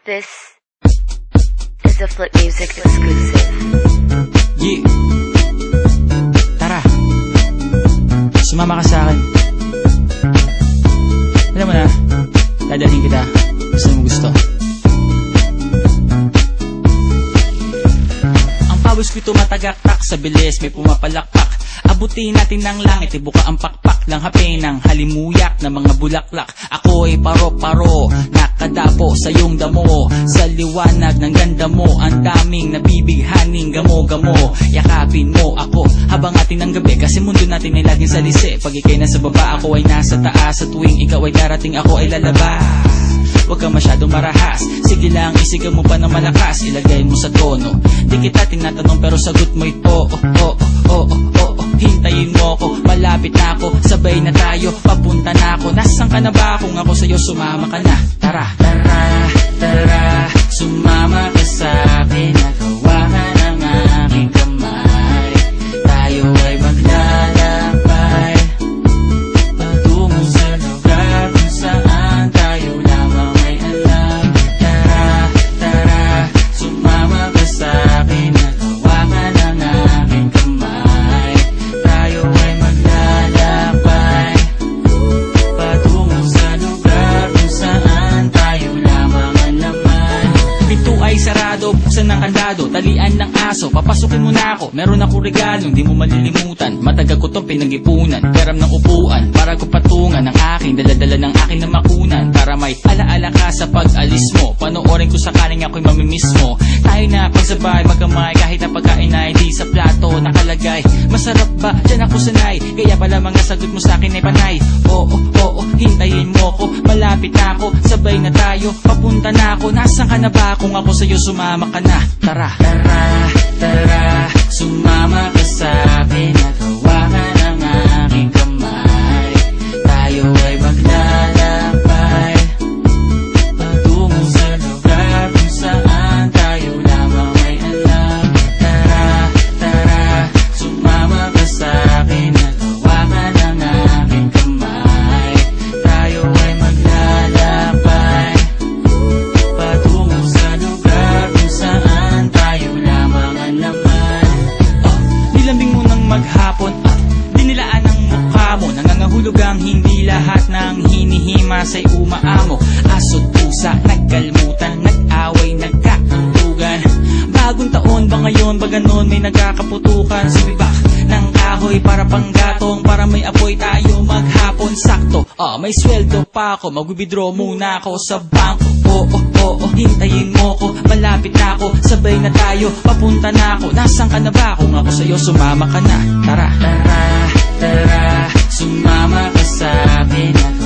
This is a Flip Music exclusive. Yeah. Tara, sumama ka sa akin. Alam mo na, dadalhin kita. Gusto mo gusto. Ang pawis ko'y tumatagaktak sa bilis, may pumapalakpak. Abutin natin ng langit, ibuka ang pakpak lang hape ng halimuyak na mga bulaklak. Ako ay paro-paro, nakadapo sa iyong damo. Sa liwanag ng ganda mo, ang daming nabibighaning gamo-gamo. Yakapin mo ako habang atin ng gabi, kasi mundo natin ay laging salisi. Pag ikay nasa baba, ako ay nasa taas. Sa tuwing ikaw ay darating, ako ay lalabas. Huwag kang masyadong marahas, sige lang isigaw mo pa ng malakas. Ilagay mo sa tono, di kita tinatanong pero sagot mo ito. Hintayin mo ko, malapit na ako, sabay na tayo, papunta na ako. Nasaan ka na ba? Kung ako sa'yo, sumama ka na. Tara, tara, tara, sumama ka sa'kin. Nagawa ka ng aking kamay. Tayo ay maglalakbay patungo sa lugar kung saan tayo lamang ay alam. Tara, tara, sumama ka sa'kin. Nagawa ka ng aking kamay. Tayo ay maglalakbay patungo sa lugar kung saan tayo lamang ang laman. Pinto ay sarado, buksan ng kandado, talian ng aso, papasukin mo na ako. Meron akong regalo, hindi mo malilimutan. Matagal ko tong pinag-ipunan, peram ng upuan para ko patungan ng aking daladala ng aking na makunan. Para may alaala ka sa pag-alis mo, panoorin ko sakaling ako'y mamimiss mo. Tayo na pagsabay, magkamay, kahit na pagkain ay di sa plato nakalagay. Masarap ba? Diyan ako sanay, kaya pala mga sagot mo sa akin ay panay. Oo, hintayin mo ko, malapit na ako, sabay na tayo, papunta na ako. Nasaan ka na ba? Kung ako sa'yo, sumama ka na. Tara, tara, tara, sumama ka sa'kin. Nagawa ka ng aking kamay. Tayo ay maglalakbay patungo sa lugar kung saan tayo lamang ay alam. Tara, tara, sumama ka sa'kin. Nagawa ka ng aking kamay. Tayo ay maglalakbay patungo sa lugar kung saan tayo lamang ang laman. Nilambing mo ng maghapon, dinilaan ang mukha mo. Nangangahulog ang hindi lahat ng hinihima sa'y umaamo. Aso't pusa, nagkalmutan, nag-away, nagkakuntugan. Bagong taon ba ngayon, ba ganon may nagkakaputukan? Sumibak ng kahoy para panggatong, para may apoy tayo maghapon. Sakto, may sweldo pa ako, mag-withdraw muna ako sa bangko. Hintayin mo ko, malapit na ako, sabay na tayo, papunta na ako. Nasaan ka na ba? Kung ako sa'yo, sumama ka na. Tara, tara, tara, sumama ka sa'kin.